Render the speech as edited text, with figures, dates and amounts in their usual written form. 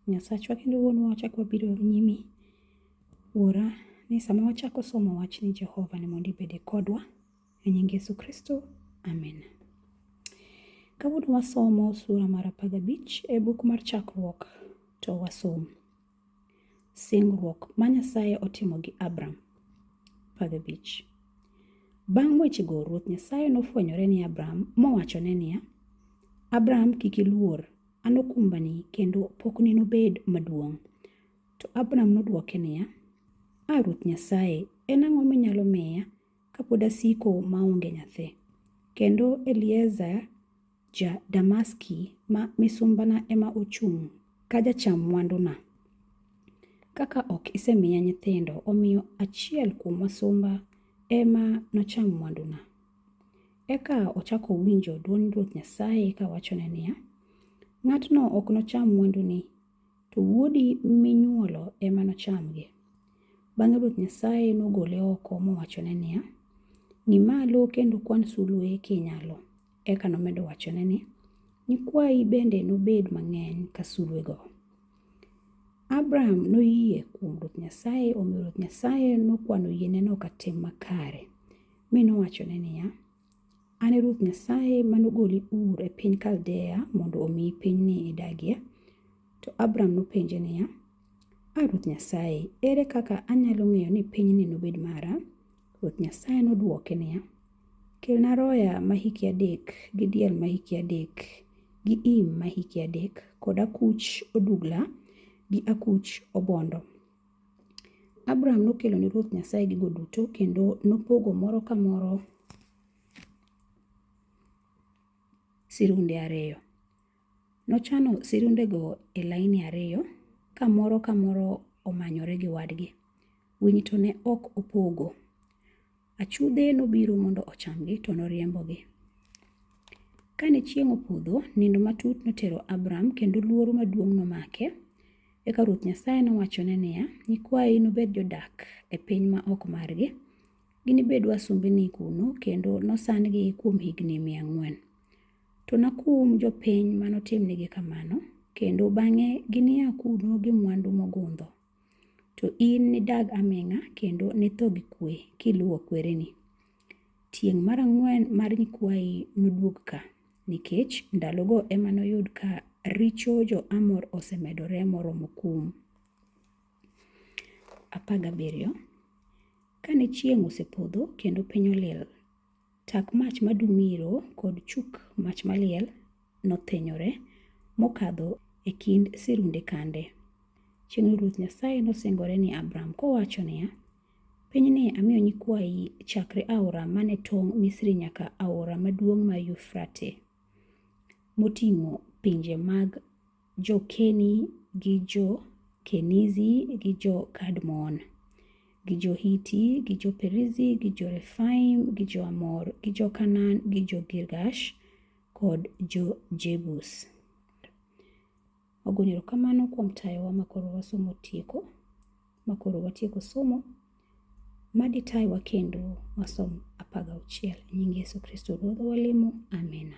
Nyasachwa kendo wuonwa, wachako wabiro nyimi wuora ni sama wachako somo wach ni Jehova ni mondo ibede kodwa e nying Yesu Kristo. Amen. Kawuono wasomo sura mar 15 e buk mar Chakruok, to wasom singruok ma Nyasaye otimo gi Abram. 15. Bang' wechego Ruoth Nyasaye nofwenyore ni Abram mowachone niya, Abram, kik iluor, an okumbani kendo pokni nobed maduong'. To Abram nodwoke niya, Ruoth Nyasaye, en ang'o minyalo miya kapod asiko maonge nyathi? Kendo Eliezer ja-Damaski ma misumbana ema ochung' ka jacham mwanduna. Kaka ok isemiya nyithindo, omiyo achiel kuom wasumba ema nocham mwanduna. Eka ochako winjo dwond Ruoth Nyasaye kawachone niya, ng'atno ok nocham mwanduni, to wuodi minyuolo ema nochamgi. Bang'e Ruoth Nyasaye nogole oko mowachone niya, ng'i malo kendo kwan sulwe kinyalo. Eka nomedo wachone ni, nyikwayi bende nobed mang'eny ka sulwego. Abram noyie kuom Ruoth Nyasaye, omiyo Ruoth Nyasaye nokwano yieneno ka tim makare. Mi nowachone niya, an e Ruoth Nyasaye manogoli Ur e piny Kaldea mondo omiyi pinyni idagie. To Abram nopenje niya, Ruoth Nyasaye, ere kaka anyalo ng'eyo ni pinyni nobed mara? Ruoth Nyasaye nodwoke niya, kelna roya ma hiki 3 gi diel ma hiki 3 gi im ma hiki 3 kod akuch odugla gi akuch obondo. Abram nokelo ni Ruoth Nyasaye gigo duto kendo nopogo moro ka moro sirunde 2. Nochano sirundego e laini 2 ka moro omanyore gi wadgi. Winy to ne ok opogo. Achudhe nobiro mondo ochamgi to noriembogi. Kane chieng' opodho, nindo matut notero Abram kendo luoro maduong' nomake. Eka Ruoth Nyasaye nowachone niya, nyikwayi nobed jodak e piny ma ok margi. Ginibed wasumbini kuno kendo nosangi kuom higni 400. To nakum jopiny manotimnegi kamano, kendo bang'e ginia kuno gi mwandu mogundho. To in nidag aming'a kendo nitho gi kwe kiluwo kwereni. Tieng' mar 4 mar nyikwayi noduog ka, nikech ndalogo ema noyud ka richo jo-Amor osemedore moromo kum. 17. Kane chieng' osepodho kendo piny olil, tak mach madumiro kod chuk mach maliel nothinyore mokadho e kind sirunde kande. Chieng'no Ruoth Nyasaye nosingore ni Abram kowacho niya, pinyni amiyo nyikwayi chakre aora mane tong' Misri nyaka aora maduong' ma Yufrate, moting'o pinje mag jo-Keni gi jo-Kenizi gi jo-Kadmon, gi jo-Hiti gi jo-Perizi gi jo-Refaim gi jo-Amor gi jo-Kanan gi jo-Girgash kod jo-Jebus. Wagoyo erokamano kuom tayowa makoro wasomo tieko, makoro watieko somo madi tayowa kendo wasom 16. Nying Yesu Kristo Ruodhwa walemo. Amina.